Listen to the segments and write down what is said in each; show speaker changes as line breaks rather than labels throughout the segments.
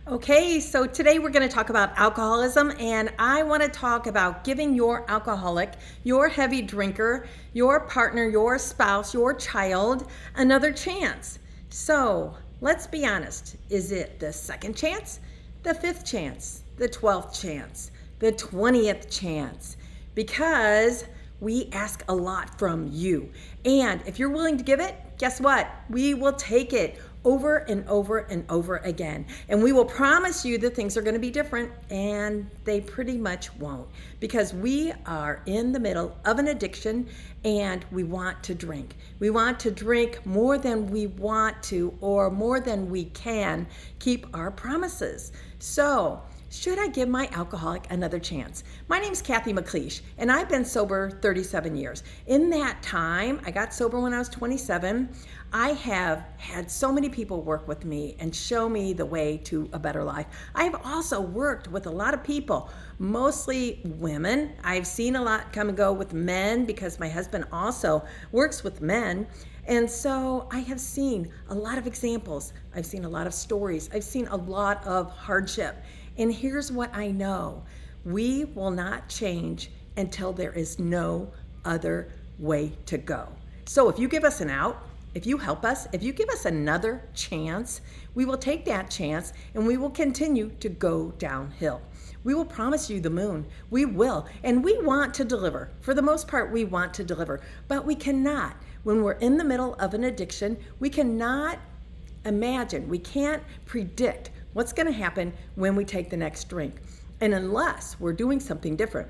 Okay, so today we're going to talk about alcoholism, and I want to talk about giving your alcoholic, your heavy drinker, your partner, your spouse, your child another chance. So let's be honest. Is it the second chance, the fifth chance, the 12th chance, the 20th chance? Because we ask a lot from you. And if you're willing to give it, guess what? We will take it over and over and over again. And we will promise you that things are going to be different, and they pretty much won't, because we are in the middle of an addiction and we want to drink. We want to drink more than we want to, or more than we can keep our promises. So, should I give my alcoholic another chance? My name's Cathy McLeish, and I've been sober 37 years. In that time, I got sober when I was 27. I have had so many people work with me and show me the way to a better life. I have also worked with a lot of people, mostly women. I've seen a lot come and go with men because my husband also works with men. And so I have seen a lot of examples. I've seen a lot of stories. I've seen a lot of hardship. And here's what I know. We will not change until there is no other way to go. So if you give us an out, if you help us, if you give us another chance, we will take that chance and we will continue to go downhill. We will promise you the moon. We will. And we want to deliver. For the most part, we want to deliver. But we cannot. When we're in the middle of an addiction, we cannot imagine, we can't predict what's going to happen when we take the next drink. And unless we're doing something different,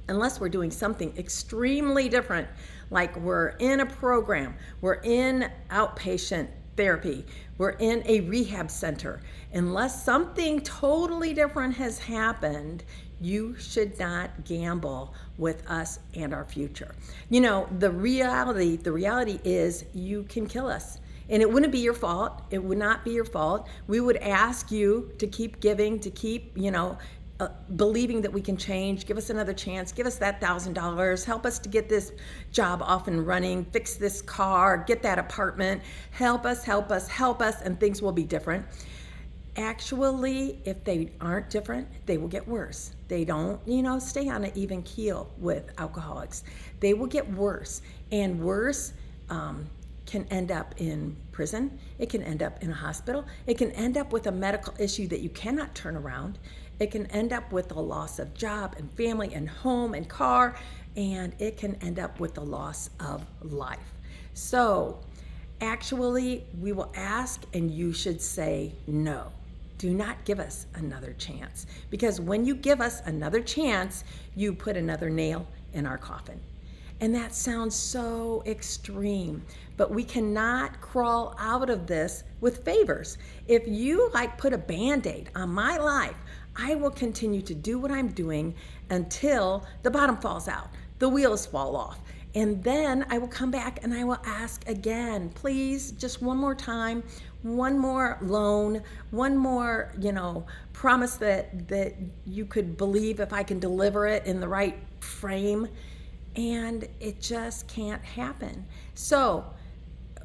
unless we're doing something extremely different, like we're in a program, we're in outpatient therapy, we're in a rehab center, unless something totally different has happened, you should not gamble with us and our future. You know, the reality is you can kill us. And it wouldn't be your fault. It would not be your fault. We would ask you to keep giving, to keep, believing that we can change. Give us another chance. Give us that $1,000. Help us to get this job off and running. Fix this car. Get that apartment. Help us, help us, help us, and things will be different. Actually, if they aren't different, they will get worse. They don't, stay on an even keel with alcoholics. They will get worse, and worse can end up in prison. It can end up in a hospital. It can end up with a medical issue that you cannot turn around. It can end up with the loss of job and family and home and car, and it can end up with the loss of life. So actually, we will ask, and you should say no. Do not give us another chance, because when you give us another chance, you put another nail in our coffin. And that sounds so extreme, but we cannot crawl out of this with favors. If you put a Band-Aid on my life, I will continue to do what I'm doing until the bottom falls out, the wheels fall off. And then I will come back and I will ask again, please, just one more time, one more loan, one more, promise that you could believe if I can deliver it in the right frame. And it just can't happen. So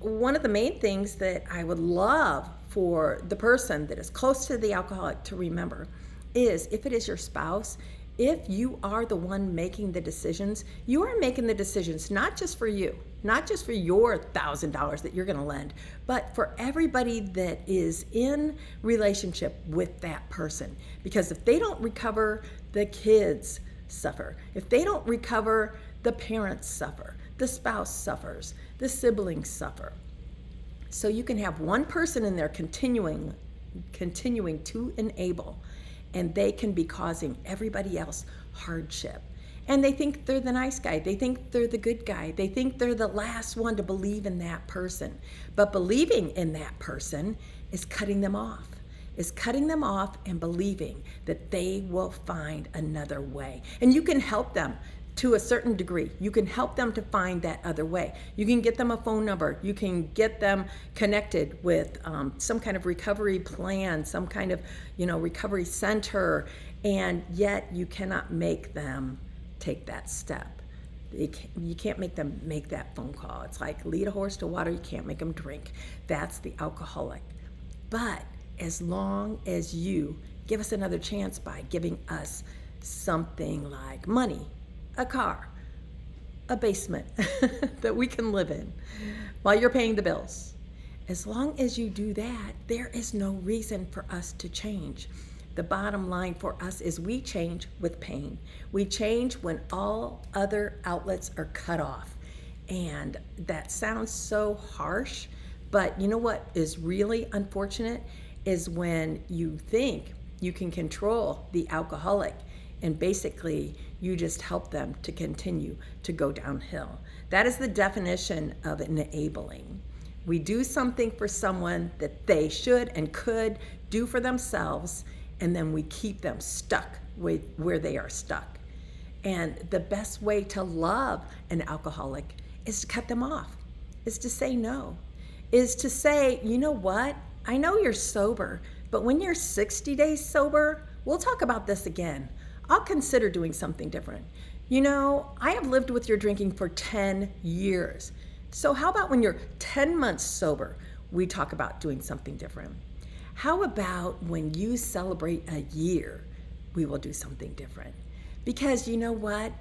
one of the main things that I would love for the person that is close to the alcoholic to remember is, if it is your spouse, if you are the one making the decisions, you are making the decisions not just for you, not just for your $1,000 that you're going to lend, but for everybody that is in relationship with that person. Because if they don't recover, the kids suffer. If they don't recover, the parents suffer, the spouse suffers, the siblings suffer. So you can have one person in there continuing to enable, and they can be causing everybody else hardship. And they think they're the nice guy. They think they're the good guy. They think they're the last one to believe in that person. But believing in that person is cutting them off. And believing that they will find another way. And you can help them to a certain degree. You can help them to find that other way. You can get them a phone number. You can get them connected with some kind of recovery plan, some kind of, recovery center, and yet you cannot make them take that step. You can't make them make that phone call. It's like lead a horse to water. You can't make them drink. That's the alcoholic. But as long as you give us another chance by giving us something like money, a car, a basement that we can live in while you're paying the bills. As long as you do that, there is no reason for us to change. The bottom line for us is we change with pain. We change when all other outlets are cut off. And that sounds so harsh, but you know what is really unfortunate is when you think you can control the alcoholic and basically you just help them to continue to go downhill. That is the definition of enabling. We do something for someone that they should and could do for themselves, and then we keep them stuck with where they are stuck. And the best way to love an alcoholic is to cut them off, is to say no, is to say, you know what, I know you're sober, but when you're 60 days sober, we'll talk about this again. I'll consider doing something different. You know, I have lived with your drinking for 10 years. So how about when you're 10 months sober, we talk about doing something different? How about when you celebrate a year, we will do something different? Because you know what?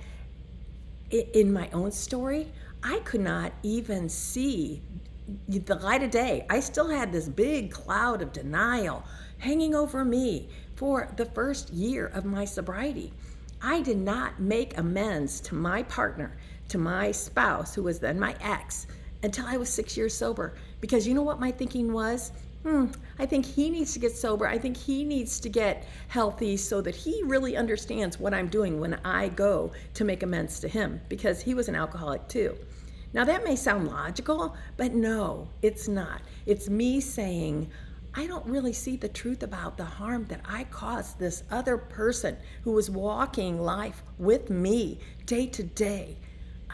In my own story, I could not even see the light of day. I still had this big cloud of denial hanging over me for the first year of my sobriety. I did not make amends to my partner, to my spouse, who was then my ex, until I was 6 years sober. Because you know what my thinking was? I think he needs to get sober. I think he needs to get healthy so that he really understands what I'm doing when I go to make amends to him, because he was an alcoholic too. Now that may sound logical, but no, it's not. It's me saying, I don't really see the truth about the harm that I caused this other person who was walking life with me day to day.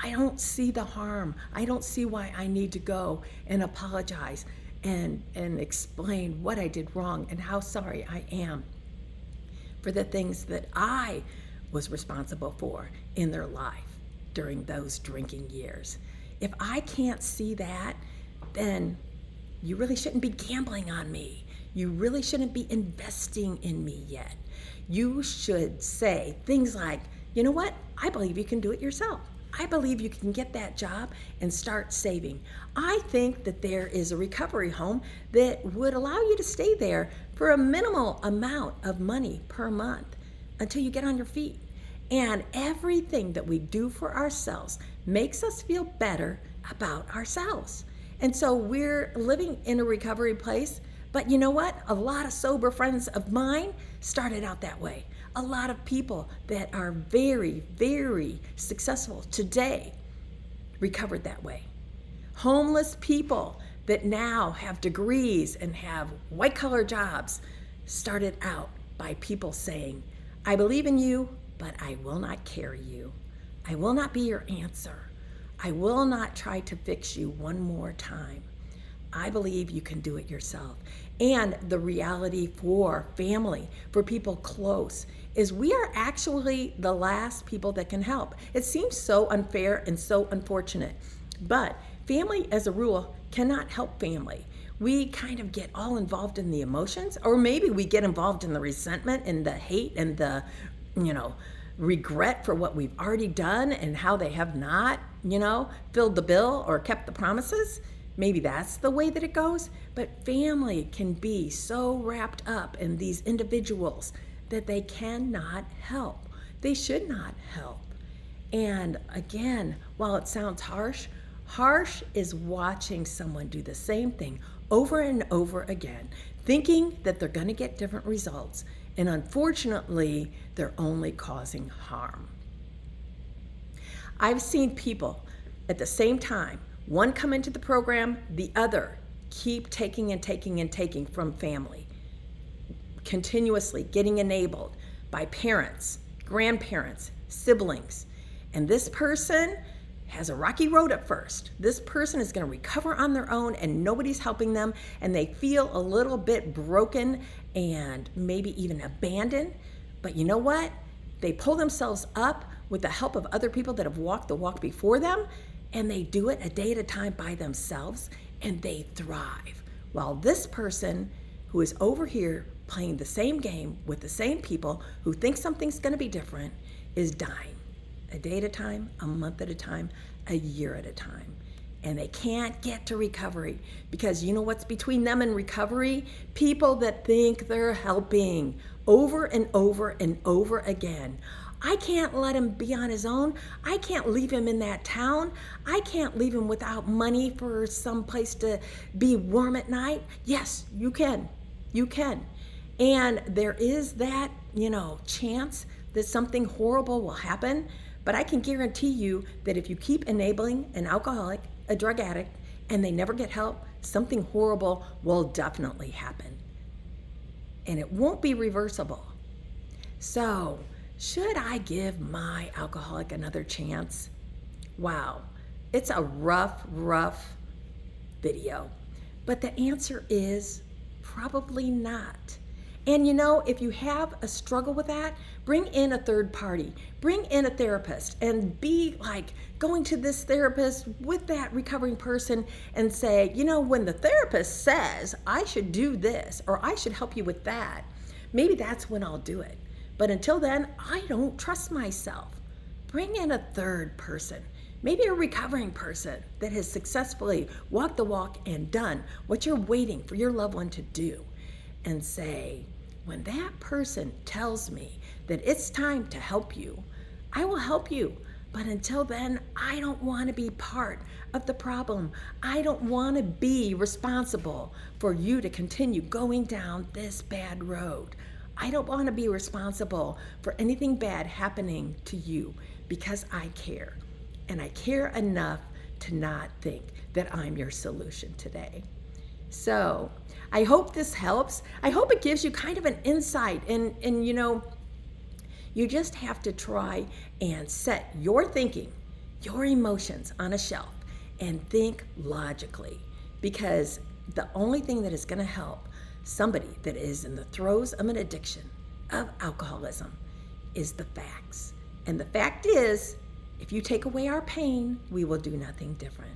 I don't see the harm. I don't see why I need to go and apologize and explain what I did wrong and how sorry I am for the things that I was responsible for in their life during those drinking years. If I can't see that, then you really shouldn't be gambling on me. You really shouldn't be investing in me yet. You should say things like, you know what? I believe you can do it yourself. I believe you can get that job and start saving. I think that there is a recovery home that would allow you to stay there for a minimal amount of money per month until you get on your feet. And everything that we do for ourselves makes us feel better about ourselves. And so we're living in a recovery place, but you know what? A lot of sober friends of mine started out that way. A lot of people that are very, very successful today recovered that way. Homeless people that now have degrees and have white-collar jobs started out by people saying, I believe in you, but I will not carry you. I will not be your answer. I will not try to fix you one more time. I believe you can do it yourself. And the reality for family, for people close, is we are actually the last people that can help. It seems so unfair and so unfortunate, but family as a rule cannot help family. We kind of get all involved in the emotions, or maybe we get involved in the resentment and the hate and the, regret for what we've already done and how they have not, filled the bill or kept the promises. Maybe that's the way that it goes. But family can be so wrapped up in these individuals that they cannot help. They should not help. And again, while it sounds harsh is watching someone do the same thing over and over again, thinking that they're going to get different results. And unfortunately, they're only causing harm. I've seen people at the same time, one come into the program, the other keep taking and taking and taking from family, continuously getting enabled by parents, grandparents, siblings. And this person has a rocky road at first. This person is going to recover on their own and nobody's helping them, and they feel a little bit broken and maybe even abandoned. But you know what? They pull themselves up with the help of other people that have walked the walk before them, and they do it a day at a time by themselves, and they thrive. While this person who is over here playing the same game with the same people who think something's going to be different is dying a day at a time, a month at a time, a year at a time. And they can't get to recovery because you know what's between them and recovery? People that think they're helping over and over and over again. I can't let him be on his own. I can't leave him in that town. I can't leave him without money for some place to be warm at night. Yes, you can. You can. And there is that, chance that something horrible will happen. But I can guarantee you that if you keep enabling an alcoholic, a drug addict, and they never get help, something horrible will definitely happen. And it won't be reversible. So, should I give my alcoholic another chance? Wow, it's a rough video. But the answer is probably not. And if you have a struggle with that, bring in a third party, bring in a therapist, and be like going to this therapist with that recovering person and say, when the therapist says I should do this or I should help you with that, maybe that's when I'll do it. But until then, I don't trust myself. Bring in a third person, maybe a recovering person that has successfully walked the walk and done what you're waiting for your loved one to do, and say, when that person tells me that it's time to help you, I will help you. But until then, I don't want to be part of the problem. I don't want to be responsible for you to continue going down this bad road. I don't want to be responsible for anything bad happening to you because I care. And I care enough to not think that I'm your solution today. So I hope this helps. I hope it gives you kind of an insight. And you just have to try and set your thinking, your emotions on a shelf and think logically. Because the only thing that is going to help somebody that is in the throes of an addiction, of alcoholism, is the facts. And the fact is, if you take away our pain, we will do nothing different.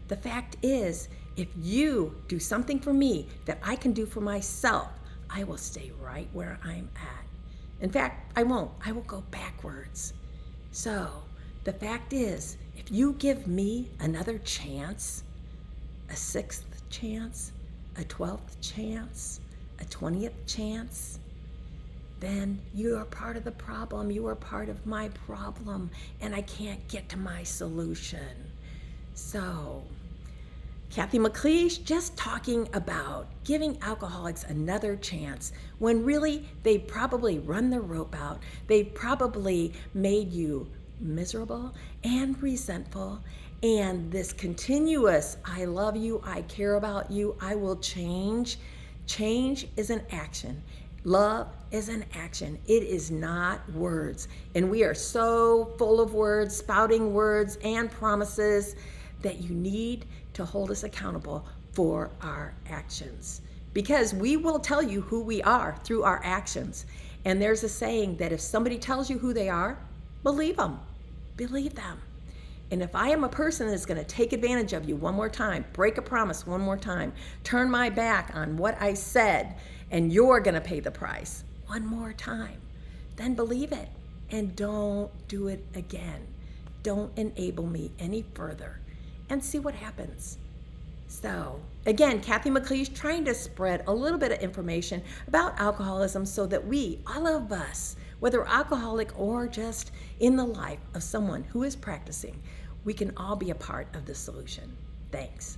The fact is, if you do something for me that I can do for myself, I will stay right where I'm at. In fact, I won't. I will go backwards. So, the fact is, if you give me another chance, a 6th chance, a 12th chance, a 20th chance, then you are part of the problem. You are part of my problem, and I can't get to my solution. So, Cathy McLeish just talking about giving alcoholics another chance when really they probably run the rope out. They probably made you miserable and resentful. And this continuous, I love you, I care about you, I will change. Change is an action. Love is an action. It is not words. And we are so full of words, spouting words and promises that you need to hold us accountable for our actions. Because we will tell you who we are through our actions. And there's a saying that if somebody tells you who they are, believe them. Believe them. And if I am a person that's going to take advantage of you one more time, break a promise one more time, turn my back on what I said, and you're going to pay the price one more time, then believe it and don't do it again. Don't enable me any further and see what happens. So, again, Cathy McLeish trying to spread a little bit of information about alcoholism so that we, all of us, whether alcoholic or just in the life of someone who is practicing, we can all be a part of the solution. Thanks.